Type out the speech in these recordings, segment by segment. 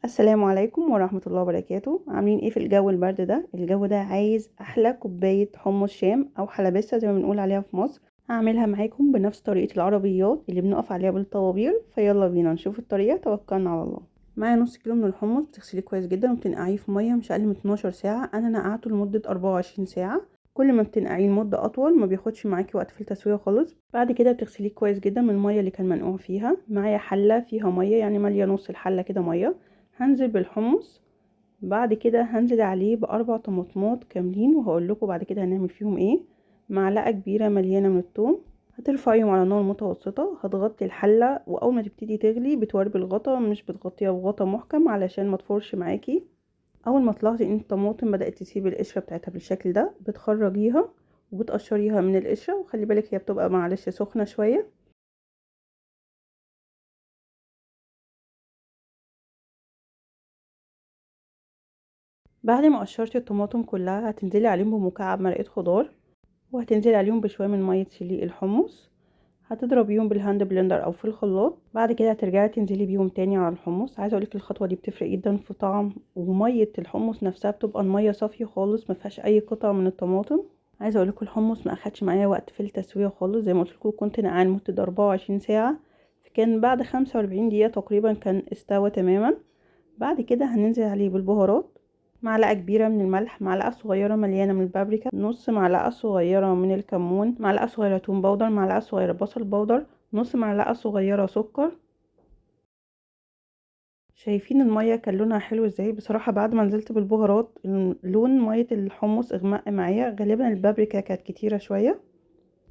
السلام عليكم ورحمة الله وبركاته. عاملين ايه في الجو البرد ده؟ الجو ده عايز احلى كوباية حمص شام او حلبسة زي ما بنقول عليها في مصر. هعملها معاكم بنفس طريقة العربيات اللي بنقف عليها بالطوابير، فيلا بينا نشوف الطريقة. توكلنا على الله. معايا نص كيلو من الحمص، بتغسليه كويس جدا وبتنقعيه في مية مش اقل من 12 ساعة. انا نقعته لمدة 24 ساعة. كل ما بتنقعيه لمدة اطول ما بياخدش معاكي وقت في التسوية خالص. بعد كده بتغسليه كويس جدا من المية اللي كان منقوع فيها. معايا حلة فيها مية، يعني مالية نص الحلة كده مية. هنزل بالحمص، بعد كده هنزل عليه باربع طماطمات كاملين، وهقول لكم بعد كده هنعمل فيهم ايه. معلقه كبيره مليانه من الثوم. هترفعيهم على نار متوسطه، هتغطي الحله، واول ما تبتدي تغلي بتوربي الغطا، مش بتغطيها بغطا محكم علشان ما تفورش معاكي. اول ما تلاحظي ان الطماطم بدات تسيب القشره بتاعتها بالشكل ده بتخرجيها وبتقشريها من القشره، وخلي بالك هي بتبقى معلش سخنه شويه. بعد ما قشرتي الطماطم كلها هتنزلي عليهم بمكعب مرقه خضار، وهتنزلي عليهم بشويه من ميه سليق الحمص. هتضربيهم بالهاند بلندر او في الخلاط. بعد كده هترجعي تنزلي بيهم تاني على الحمص. عايزه اقولك الخطوه دي بتفرق جدا في طعم، وميه الحمص نفسها بتبقى الميه صافيه خالص، ما فيهاش اي قطع من الطماطم. عايزه اقولك الحمص ما اخدش معايا وقت في التسويه خالص، زي ما قلت لكم كنت نقعان لمده 24 ساعه، فكان بعد 45 دقيقه تقريبا كان استوى تماما. بعد كده هننزل عليه بالبهارات. معلقة كبيرة من الملح، معلقة صغيرة مليانة من البابريكا، نص معلقة صغيرة من الكمون، معلقة صغيرة توم باودر، معلقة صغيرة بصل باودر، نص معلقة صغيرة سكر. شايفين المية كان لونها حلو ازاي؟ بصراحة بعد ما نزلت بالبهارات لون مية الحمص اغمق معايا، غالبا البابريكا كانت كتيرة شوية.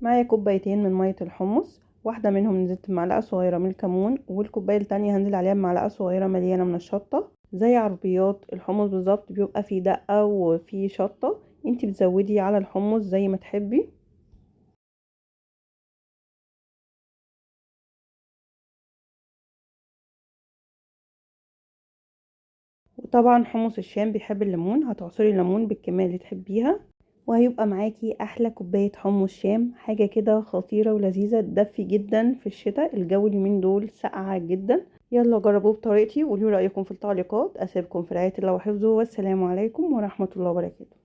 معايا كوبايتين من مية الحمص، واحدة منهم نزلت بمعلقة صغيرة من الكمون، والكوباية التانية هنزل عليها بمعلقة صغيرة مليانة من الشطة. زي عربيات الحمص بالظبط، بيبقى فيه دقة وفيه شطة، انتي بتزودي على الحمص زي ما تحبي. وطبعا حمص الشام بيحب الليمون، هتعصري الليمون بالكمية اللي تحبيها، وهيبقى معاكي احلى كوباية حمص شام. حاجة كده خطيرة ولذيذة، تدفي جدا في الشتاء، الجو اليومين دول ساقعة جدا. يلا جربوه بطريقتي وقولوا رأيكم في التعليقات. اسيبكم في رعاية الله وحفظه، والسلام عليكم ورحمة الله وبركاته.